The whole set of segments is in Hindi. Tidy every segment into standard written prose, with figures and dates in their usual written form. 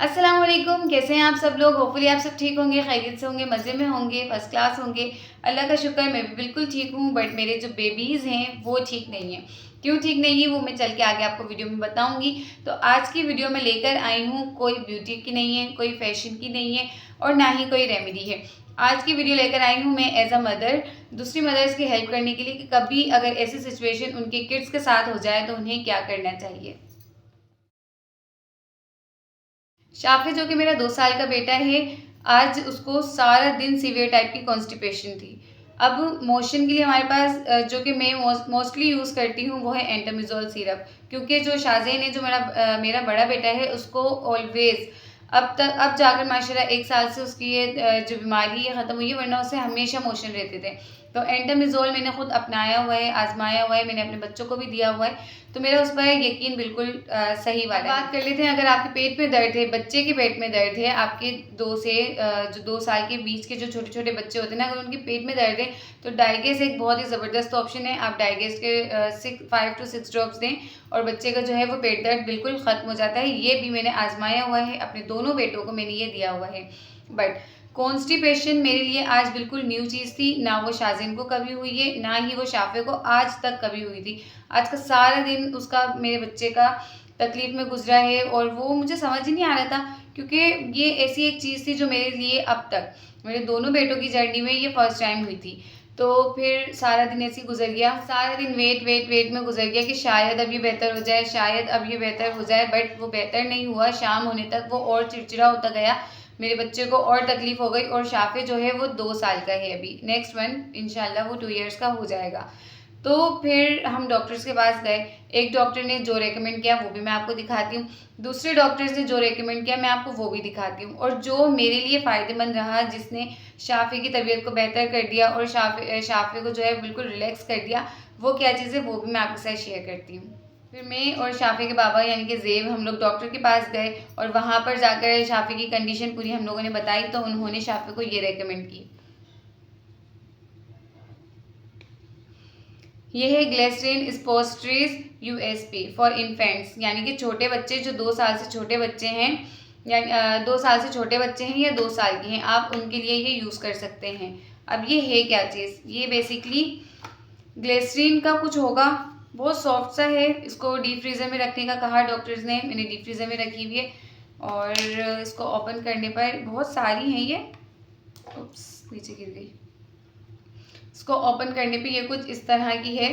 अस्सलाम वालेकुम, कैसे हैं आप सब लोग। होपफुली आप सब ठीक होंगे, खैरियत से होंगे, मज़े में होंगे, फर्स्ट क्लास होंगे। अल्लाह का शुक्र मैं भी बिल्कुल ठीक हूँ। बट मेरे जो बेबीज़ हैं वो ठीक नहीं हैं। क्यों ठीक नहीं है वो मैं चल के आगे आपको वीडियो में बताऊंगी। तो आज की वीडियो में लेकर आई हूँ, कोई ब्यूटी की नहीं है, कोई फैशन की नहीं है और ना ही कोई रेमेडी है। आज की वीडियो लेकर आई हूँ मैं एज अ मदर, दूसरी मदर्स की हेल्प करने के लिए कि कभी अगर ऐसी सिचुएशन उनके किड्स के साथ हो जाए तो उन्हें क्या करना चाहिए। शाफिज जो कि मेरा 2 साल का बेटा है, आज उसको सारा दिन सीवियर टाइप की कॉन्स्टिपेशन थी। अब मोशन के लिए हमारे पास जो कि मैं मोस्टली यूज़ करती हूँ वो है एंटामिजोल सिरप, क्योंकि जो शाज़ेन है जो मेरा बड़ा बेटा है उसको ऑलवेज़ अब जाकर माशाल्लाह 1 साल से उसकी ये जो बीमारी है ख़त्म हुई है, वरना उसे हमेशा मोशन रहते थे। तो एंटामिजोल मैंने खुद अपनाया हुआ है, आजमाया हुआ है, मैंने अपने बच्चों को भी दिया हुआ है। तो मेरा उस पर यकीन बिल्कुल सही वाला है। बात कर लेते हैं, अगर आपके पेट में दर्द है, बच्चे के पेट में दर्द है, आपके 2 साल के बीच के जो छोटे छोटे बच्चे होते हैं ना, अगर उनके पेट में दर्द है तो डाइगेस्ट एक बहुत ही ज़बरदस्त ऑप्शन है। आप डाइगेस्ट के 5 to 6 ड्रॉप्स दें और बच्चे का जो है वो पेट दर्द बिल्कुल ख़त्म हो जाता है। ये भी मैंने आजमाया हुआ है, अपने दोनों बेटों को मैंने ये दिया हुआ है। बट कॉन्स्टिपेशन मेरे लिए आज बिल्कुल न्यू चीज़ थी, ना वो शाज़िन को कभी हुई है, ना ही वो शाफ़े को आज तक कभी हुई थी। आज का सारा दिन उसका, मेरे बच्चे का तकलीफ़ में गुजरा है और वो मुझे समझ ही नहीं आ रहा था, क्योंकि ये ऐसी एक चीज़ थी जो मेरे लिए अब तक मेरे दोनों बेटों की जर्नी में ये फर्स्ट टाइम हुई थी। तो फिर सारा दिन ऐसे ही गुजर गया, सारा दिन वेट में गुजर गया कि शायद अब ये बेहतर हो जाए, शायद अब ये बेहतर हो जाए। बट वो बेहतर नहीं हुआ। शाम होने तक वो और चिड़चिड़ा होता गया, मेरे बच्चे को और तकलीफ हो गई। और शाफे जो है वो 2 साल का है, अभी नेक्स्ट मंथ इंशाल्लाह वो 2 ईयर्स का हो जाएगा। तो फिर हम डॉक्टर्स के पास गए। एक डॉक्टर ने जो रेकमेंड किया वो भी मैं आपको दिखाती हूँ, दूसरे डॉक्टर्स ने जो रेकमेंड किया मैं आपको वो भी दिखाती हूँ। और जो मेरे लिए फ़ायदेमंद रहा, जिसने शाफ़ी की तबीयत को बेहतर कर दिया और शाफ़े को जो है बिल्कुल रिलैक्स कर दिया, वो क्या चीज़ है वो भी मैं आपके साथ शेयर करती हूँ। फिर मैं और शाफ़ी के बाबा यानी कि ज़ेब, हम लोग डॉक्टर के पास गए और वहाँ पर जाकर शाफ़ी की कंडीशन पूरी हम लोगों ने बताई, तो उन्होंने शाफ़ी को ये रेकमेंड की। ये है ग्लिसरीन स्पोस्ट्रीज यूएसपी फॉर इन्फेंट्स, यानी कि छोटे बच्चे जो 2 साल से छोटे बच्चे हैं, या 2 साल से छोटे बच्चे हैं या 2 साल के हैं, आप उनके लिए ये यूज़ कर सकते हैं। अब ये है क्या चीज़, ये बेसिकली ग्लिसरीन का कुछ होगा, बहुत सॉफ्ट सा है। इसको डीप फ्रीज़र में रखने का कहा डॉक्टर्स ने, मैंने डीप फ्रीज़र में रखी हुई है। और इसको ओपन करने पर बहुत सारी हैं ये, उप्स नीचे गिर गई। इसको ओपन करने पे ये कुछ इस तरह की है।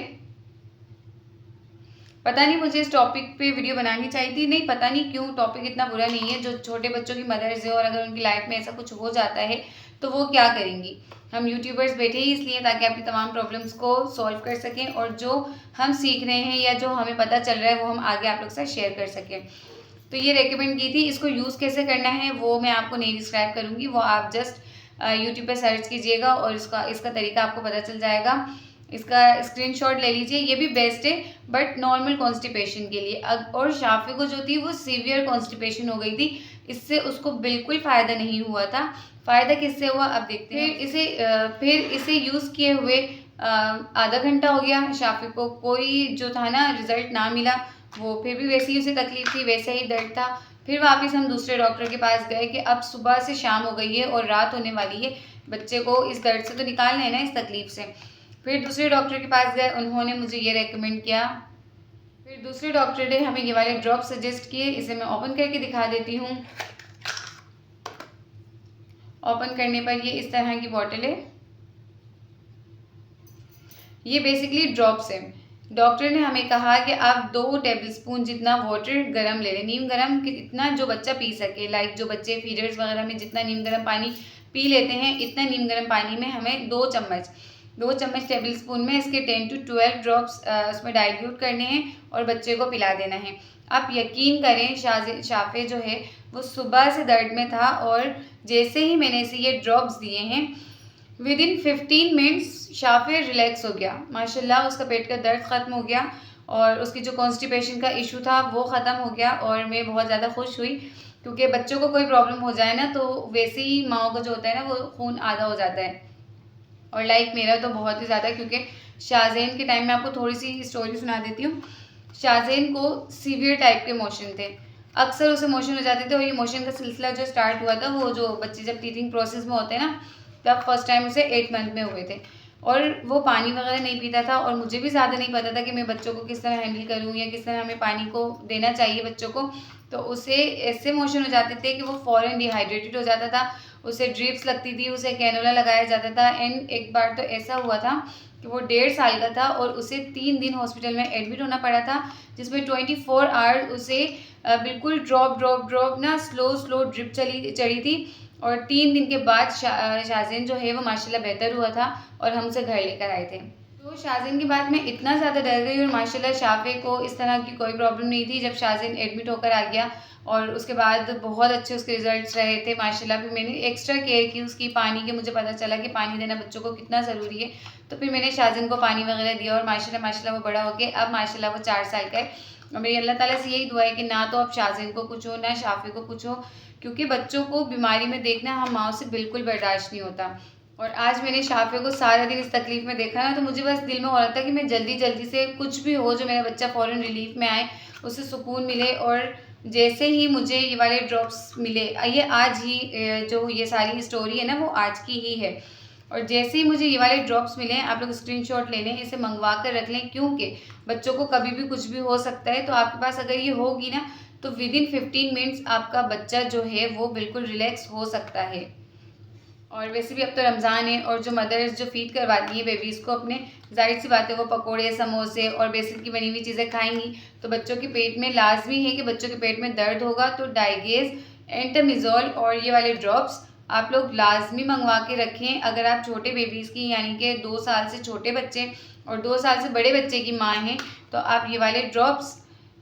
पता नहीं मुझे इस टॉपिक पे वीडियो बनानी चाहिए थी, नहीं पता नहीं क्यों, टॉपिक इतना बुरा नहीं है। जो छोटे बच्चों की मदर्स है और अगर उनकी लाइफ में ऐसा कुछ हो जाता है तो वो क्या करेंगी। हम यूट्यूबर्स बैठे ही इसलिए ताकि आपकी तमाम प्रॉब्लम्स को सॉल्व कर सकें, और जो हम सीख रहे हैं या जो हमें पता चल रहा है वो हम आगे आप लोग के साथ शेयर कर सकें। तो ये रेकमेंड की थी। इसको यूज़ कैसे करना है वो मैं आपको नहीं डिस्क्राइब करूँगी, वो आप जस्ट यूट्यूब पर सर्च कीजिएगा और इसका तरीका आपको पता चल जाएगा। इसका स्क्रीनशॉट ले लीजिए, ये भी बेस्ट है बट नॉर्मल कॉन्स्टिपेशन के लिए। और शाफे को जो थी वो सीवियर कॉन्स्टिपेशन हो गई थी, इससे उसको बिल्कुल फ़ायदा नहीं हुआ था। फ़ायदा किससे हुआ अब देखते हैं। फिर इसे यूज़ किए हुए आधा घंटा हो गया, शाफे को कोई जो था ना रिज़ल्ट ना मिला। वो फिर भी वैसे ही उसे तकलीफ थी, वैसे ही दर्द था। फिर वापस हम दूसरे डॉक्टर के पास गए कि अब सुबह से शाम हो गई है और रात होने वाली है, बच्चे को इस दर्द से तो निकालना है ना, इस तकलीफ से। फिर दूसरे डॉक्टर के पास गए, उन्होंने मुझे ये रेकमेंड किया। फिर दूसरे डॉक्टर ने हमें ये वाले ड्रॉप सजेस्ट किए, इसे मैं ओपन करके दिखा देती हूँ। ओपन करने पर ये इस तरह की बॉटल है। ये बेसिकली ड्रॉप्स है। डॉक्टर ने हमें कहा कि आप 2 टेबलस्पून जितना वाटर गरम ले लें, नीम गरम कि इतना जो बच्चा पी सके। लाइक जो बच्चे फीडर्स वगैरह में जितना नीम गरम पानी पी लेते हैं, इतना नीम गरम पानी में हमें 2 चम्मच टेबल स्पून में इसके 10 to 12 ड्रॉप्स उसमें डाइल्यूट करने हैं और बच्चे को पिला देना है। आप यकीन करें, शाफे जो है वो सुबह से दर्द में था और जैसे ही मैंने इसे ये ड्रॉप्स दिए हैं, with in 15 minutes Shafey relax हो गया माशाल्लाह। उसका पेट का दर्द ख़त्म हो गया और उसकी जो कॉन्स्टिपेशन का इशू था वो ख़त्म हो गया। और मैं बहुत ज़्यादा खुश हुई, क्योंकि बच्चों को कोई प्रॉब्लम हो जाए ना तो वैसे ही माओ का जो होता है ना वो खून आधा हो जाता है। और लाइक मेरा तो बहुत ही ज़्यादा, क्योंकि शाहज़ेन के टाइम में आपको थोड़ी सी स्टोरी सुना देती हूँ। शाहज़ेन को सीवियर टाइप के मोशन थे। अक्सर उसे मोशन हो जाते थे और ये मोशन का सिलसिला जो स्टार्ट हुआ था वो जो बच्चे जब टीथिंग प्रोसेस में होते हैं ना, तब फर्स्ट टाइम उसे 8 मंथ में हुए थे। और वो पानी वगैरह नहीं पीता था और मुझे भी ज़्यादा नहीं पता था कि मैं बच्चों को किस तरह हैंडल करूँ या किस तरह हमें पानी को देना चाहिए बच्चों को। तो उसे ऐसे मोशन हो जाते थे कि वो फ़ौरन डिहाइड्रेटेड हो जाता था, उसे ड्रिप्स लगती थी, उसे कैनोला लगाया जाता था। एंड एक बार तो ऐसा हुआ था कि वो 1.5 साल का था और उसे 3 दिन हॉस्पिटल में एडमिट होना पड़ा था, जिसमें 24 आवर्स उसे बिल्कुल ड्रॉप ना स्लो ड्रिप चढ़ी थी। और 3 दिन के बाद शाज़ेन जो है वो माशाल्लाह बेहतर हुआ था और हम उसे घर लेकर आए थे। तो शाज़ेन की बात मैं इतना ज़्यादा डर गई और माशाल्लाह शाफ़े को इस तरह की कोई प्रॉब्लम नहीं थी जब शाज़ेन एडमिट होकर आ गया। और उसके बाद बहुत अच्छे उसके रिज़ल्ट्स रहे थे माशाल्लाह। फिर मैंने एक्स्ट्रा केयर की उसकी पानी की, मुझे पता चला कि पानी देना बच्चों को कितना ज़रूरी है। तो फिर मैंने शाज़ेन को पानी वगैरह दिया और माशाल्लाह वो बड़ा हो गया। अब माशाल्लाह वो 4 साल का है और मेरी अल्लाह ताला से यही दुआ है कि ना तो अब शाज़ेन को कुछ हो, ना शाफ़े को कुछ हो, क्योंकि बच्चों को बीमारी में देखना हम माँओं से बिल्कुल बर्दाश्त नहीं होता। और आज मैंने शाफ़े को सारा दिन इस तकलीफ़ में देखा ना, तो मुझे बस दिल में हो रहा था कि मैं जल्दी से कुछ भी हो जो मेरा बच्चा फ़ौरन रिलीफ़ में आए, उसे सुकून मिले। और जैसे ही मुझे ये वाले ड्रॉप्स मिले, ये आज ही जो ये सारी स्टोरी है ना वो आज की ही है। और जैसे ही मुझे ये वाले ड्रॉप्स मिले हैं, आप लोग स्क्रीनशॉट ले लें, इसे मंगवा कर रख लें, क्योंकि बच्चों को कभी भी कुछ भी हो सकता है। तो आपके पास अगर ये होगी ना, तो विदिन 15 मिनट्स आपका बच्चा जो है वो बिल्कुल रिलैक्स हो सकता है। और वैसे भी अब तो रमज़ान है और जो मदर्स जो फीड करवाती हैं बेबीज़ को अपने, ज़ाहिर सी बात है वो पकोड़े, समोसे और बेसन की बनी हुई चीज़ें खाएंगी, तो बच्चों के पेट में लाजमी है कि बच्चों के पेट में दर्द होगा। तो डाइगेज़, एंटामिज़ोल और ये वाले ड्रॉप्स आप लोग लाजमी मंगवा के रखें। अगर आप छोटे बेबीज़ की यानी कि 2 साल से छोटे बच्चे और 2 साल से बड़े बच्चे की माँ हैं, तो आप ये वाले ड्रॉप्स,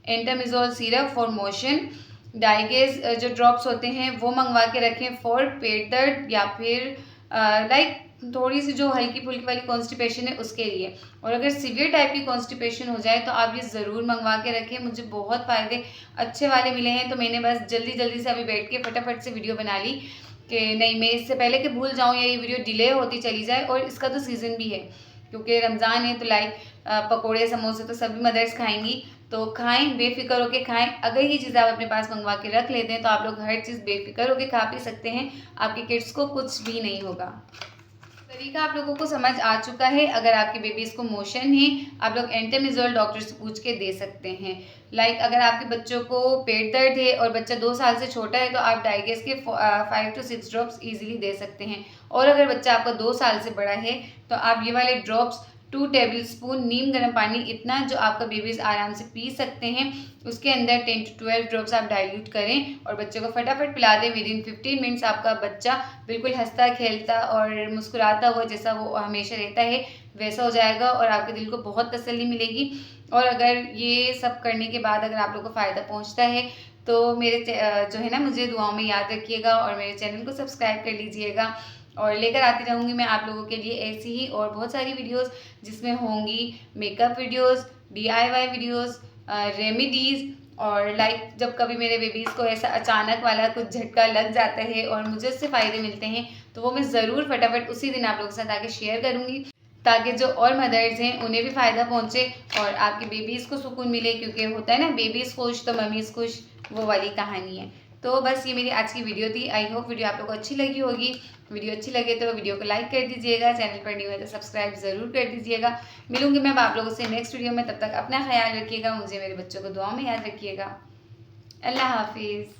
एंटामिज़ोल सिरप फॉर मोशन, डाइगेज जो ड्रॉप्स होते हैं वो मंगवा के रखें फॉर पेट दर्द, या फिर लाइक थोड़ी सी जो हल्की फुल्की वाली कॉन्स्टिपेशन है उसके लिए। और अगर सीवियर टाइप की कॉन्स्टिपेशन हो जाए तो आप ये ज़रूर मंगवा के रखें। मुझे बहुत फ़ायदे अच्छे वाले मिले हैं, तो मैंने बस जल्दी से अभी बैठ के फटाफट से वीडियो बना ली कि नहीं, मैं इससे पहले कि भूल जाऊँ या ये वीडियो डिले होती चली जाए। और इसका तो सीज़न भी है क्योंकि रमज़ान है, तो लाइक पकोड़े, समोसे तो सभी मदर्स खाएंगी, तो खाएं, बेफिक्र होके खाएं। अगर ये चीज़ आप अपने पास मंगवा के रख लेते हैं तो आप लोग हर चीज़ बेफिक्र होके खा पी सकते हैं, आपके किड्स को कुछ भी नहीं होगा। तरीका आप लोगों को समझ आ चुका है। अगर आपके बेबीज़ को मोशन है, आप लोग एंटामिज़ोल डॉक्टर से पूछ के दे सकते हैं। लाइक अगर आपके बच्चों को पेट दर्द है और बच्चा 2 साल से छोटा है, तो आप डाइगेस के 5 to 6 ड्रॉप्स ईजिली दे सकते हैं। और अगर बच्चा आपका 2 साल से बड़ा है, तो आप ये वाले ड्रॉप्स 2 टेबल स्पून नीम गर्म पानी, इतना जो आपका बेबीज़ आराम से पी सकते हैं, उसके अंदर 10 to 12 ड्रॉप्स आप डाइल्यूट करें और बच्चे को फटाफट पिला दें। विदिन 15 मिनट्स आपका बच्चा बिल्कुल हंसता खेलता और मुस्कुराता हुआ जैसा वो हमेशा रहता है वैसा हो जाएगा और आपके दिल को बहुत तसल्ली मिलेगी। और अगर ये सब करने के बाद अगर आप लोग को फ़ायदा पहुंचता है, तो मेरे जो है ना, मुझे दुआओं में याद रखिएगा और मेरे चैनल को सब्सक्राइब कर लीजिएगा। और लेकर आती रहूँगी मैं आप लोगों के लिए ऐसी ही और बहुत सारी वीडियोस, जिसमें होंगी makeup videos, DIY videos, remedies. और लाइक जब कभी मेरे बेबीज़ को ऐसा अचानक वाला कुछ झटका लग जाता है और मुझे उससे फ़ायदे मिलते हैं, तो वो मैं ज़रूर फटाफट उसी दिन आप लोगों के साथ आके शेयर करूँगी, ताकि जो और मदर्स हैं उन्हें भी फ़ायदा पहुँचे और आपके बेबीज़ को सुकून मिले। क्योंकि होता है ना, बेबीज़ खुश तो मम्मीज़ खुश, वो वाली कहानी है। तो बस ये मेरी आज की वीडियो थी। आई होप वीडियो आप लोगों को अच्छी लगी होगी। वीडियो अच्छी लगे तो वीडियो को लाइक कर दीजिएगा, चैनल पर न्यू है तो सब्सक्राइब ज़रूर कर दीजिएगा। मिलूंगी मैं आप लोगों से नेक्स्ट वीडियो में, तब तक अपना ख्याल रखिएगा, मुझे मेरे बच्चों को दुआ में याद रखिएगा। अल्लाह हाफिज़।